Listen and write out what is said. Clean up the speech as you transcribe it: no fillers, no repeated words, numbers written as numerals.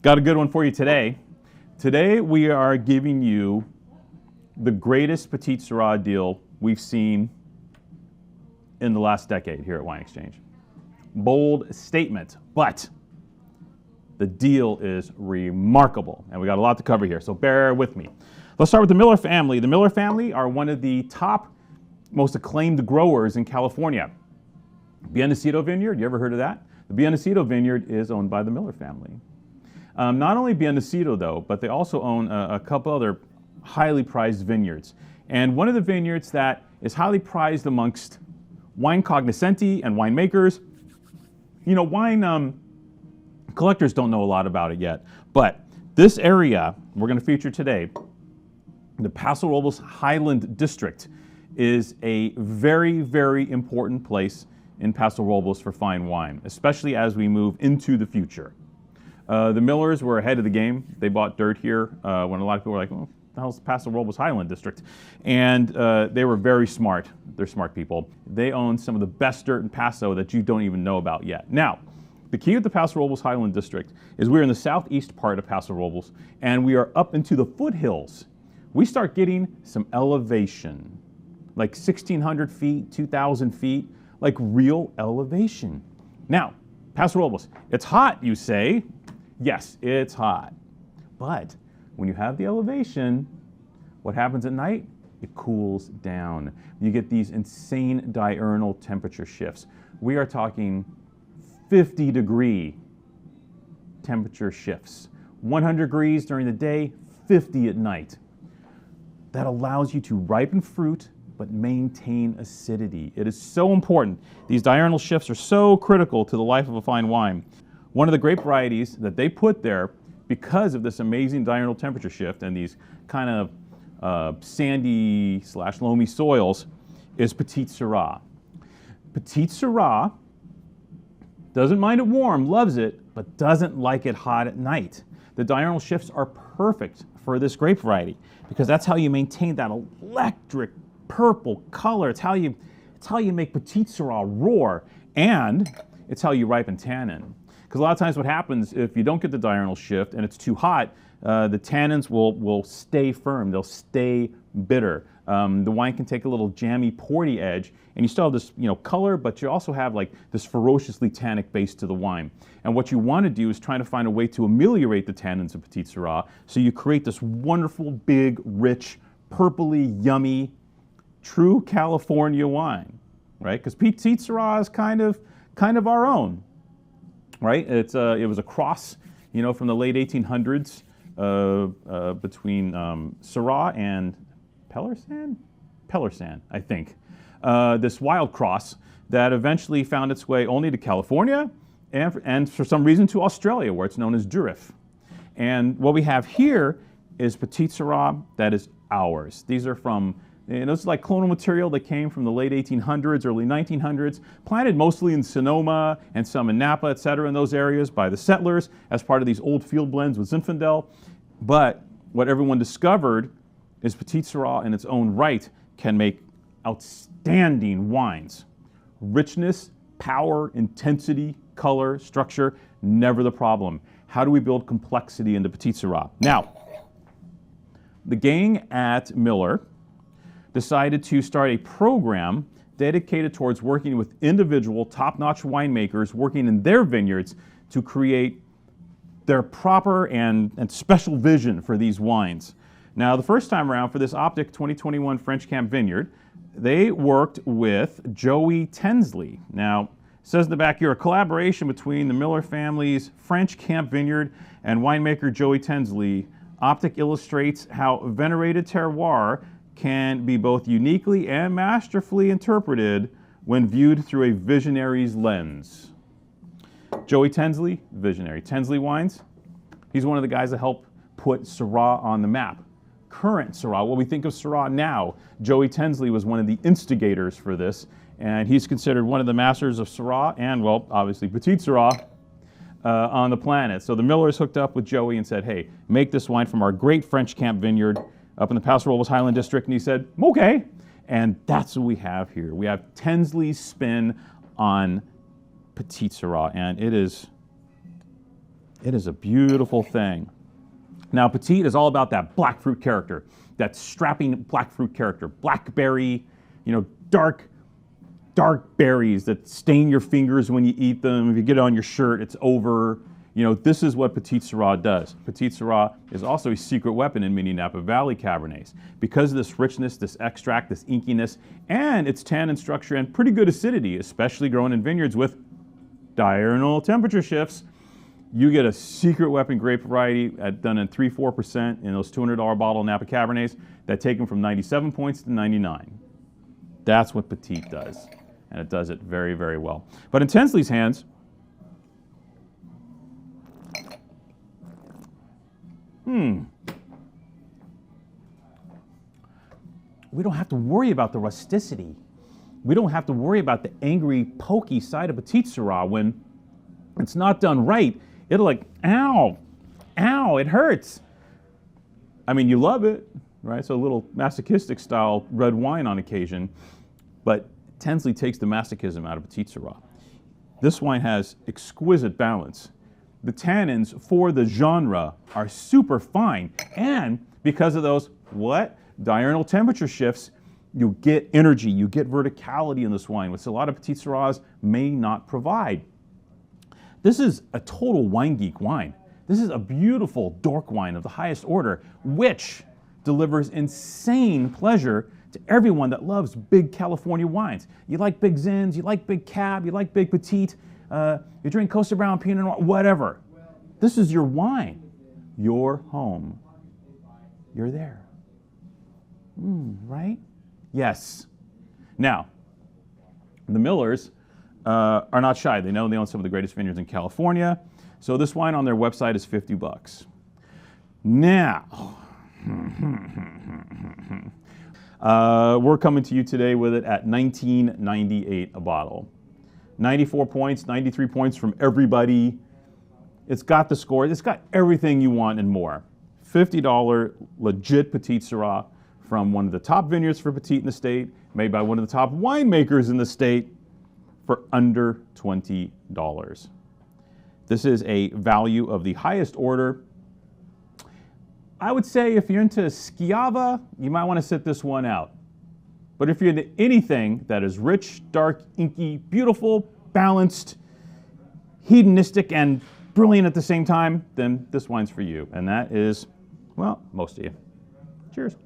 Got a good one for you today. Today we are giving you the greatest Petite Sirah deal we've seen in the last decade here at Wine Exchange. Bold statement, but the deal is remarkable, and we got a lot to cover here, so bear with me. Let's start with the Miller family. The Miller family are one of the top, most acclaimed growers in California. Vineyard, you ever heard of that? The Vineyard Vineyard is owned by the Miller family. Not only Vineyard though, but they also own a couple other highly prized vineyards. And one of the vineyards that is highly prized amongst wine cognoscenti and winemakers, you know, wine collectors don't know a lot about it yet, but this area we're going to feature today, the Paso Robles Highland District, is a very, very important place in Paso Robles for fine wine, especially as we move into the future. The Millers were ahead of the game. They bought dirt here when a lot of people were like, "Oh, the hell's Paso Robles Highland District?" And they were very smart. They're smart people. They own some of the best dirt in Paso that you don't even know about yet. Now, the key with the Paso Robles Highland District is we're in the southeast part of Paso Robles, and we are up into the foothills. We start getting some elevation, like 1,600 feet, 2,000 feet, like real elevation. Now, Paso Robles, it's hot, you say. Yes, it's hot. But when you have the elevation, what happens at night? It cools down. You get these insane diurnal temperature shifts. We are talking 50-degree temperature shifts. 100 degrees during the day, 50 at night. That allows you to ripen fruit but maintain acidity. It is so important. These diurnal shifts are so critical to the life of a fine wine. One of the grape varieties that they put there, because of this amazing diurnal temperature shift and these kind of sandy/loamy soils, is Petite Sirah. Petite Sirah doesn't mind it warm, loves it, but doesn't like it hot at night. The diurnal shifts are perfect for this grape variety because that's how you maintain that electric purple color. It's how you make Petite Sirah roar, and it's how you ripen tannin. Because a lot of times what happens if you don't get the diurnal shift and it's too hot, the tannins will stay firm, they'll stay bitter. The wine can take a little jammy, porty edge, and you still have this, color, but you also have like this ferociously tannic base to the wine. And what you want to do is try to find a way to ameliorate the tannins of Petite Sirah, so you create this wonderful, big, rich, purpley, yummy, true California wine, right? Because Petite Sirah is kind of our own, right? It was a cross, from the late 1800s between Syrah and Pelersan, I think. This wild cross that eventually found its way only to California and for some reason to Australia, where it's known as Durif. And what we have here is Petite Sirah that is ours. These are from, this is like clonal material that came from the late 1800s, early 1900s, planted mostly in Sonoma and some in Napa, et cetera, in those areas by the settlers as part of these old field blends with Zinfandel. But what everyone discovered is Petite Sirah in its own right can make outstanding wines. Richness, power, intensity, color, structure, never the problem. How do we build complexity into Petite Sirah? Now, the gang at Miller decided to start a program dedicated towards working with individual top-notch winemakers working in their vineyards to create their proper and special vision for these wines. Now, the first time around for this Optik 2021 French Camp Vineyard, they worked with Joey Tensley. Now, it says in the back here, a collaboration between the Miller family's French Camp Vineyard and winemaker Joey Tensley. Optik illustrates how venerated terroir can be both uniquely and masterfully interpreted when viewed through a visionary's lens. Joey Tensley, visionary. Tensley Wines, he's one of the guys that helped put Syrah on the map. Current Syrah, what we think of Syrah now, Joey Tensley was one of the instigators for this, and he's considered one of the masters of Syrah and, well, obviously Petite Sirah on the planet. So the Millers hooked up with Joey and said, hey, make this wine from our great French Camp Vineyard up in the Paso Robles Highland District, and he said, okay. And that's what we have here. We have Tensley's spin on Petite Sirah, and it is It is a beautiful thing. Now, Petit is all about that black fruit character, that strapping black fruit character. Blackberry, dark berries that stain your fingers when you eat them. If you get it on your shirt, it's over. This is what Petite Sirah does. Petite Sirah is also a secret weapon in many Napa Valley Cabernets. Because of this richness, this extract, this inkiness, and its tannin structure and pretty good acidity, especially grown in vineyards with diurnal temperature shifts, you get a secret weapon grape variety done in 3-4% in those $200 bottle Napa Cabernets that take them from 97 points to 99. That's what Petit does, and it does it very, very well. But in Tensley's hands, we don't have to worry about the rusticity. We don't have to worry about the angry, pokey side of Petite Sirah. When it's not done right, it'll ow, it hurts. I mean, you love it, right? So a little masochistic style red wine on occasion, but Tensley takes the masochism out of Petite Sirah. This wine has exquisite balance. The tannins for the genre are super fine, and because of those diurnal temperature shifts, you get energy, you get verticality in this wine, which a lot of Petite Sirahs may not provide. This is a total wine geek wine. This is a beautiful dork wine of the highest order, which delivers insane pleasure to everyone that loves big California wines. You like big Zins, you like big Cab, you like big Petite, you drink Costa Brown, Pinot Noir, whatever. This is your wine, your home. You're there. Right? Yes. Now, the Millers are not shy. They know they own some of the greatest vineyards in California. So this wine on their website is $50. Now, we're coming to you today with it at $19.98 a bottle. 94 points, 93 points from everybody. It's got the score. It's got everything you want and more. $50 legit Petite Sirah from one of the top vineyards for Petit in the state, made by one of the top winemakers in the state for under $20. This is a value of the highest order. I would say if you're into Schiava, you might want to sit this one out. But if you're into anything that is rich, dark, inky, beautiful, balanced, hedonistic, and brilliant at the same time, then this wine's for you. And that is, well, most of you. Cheers.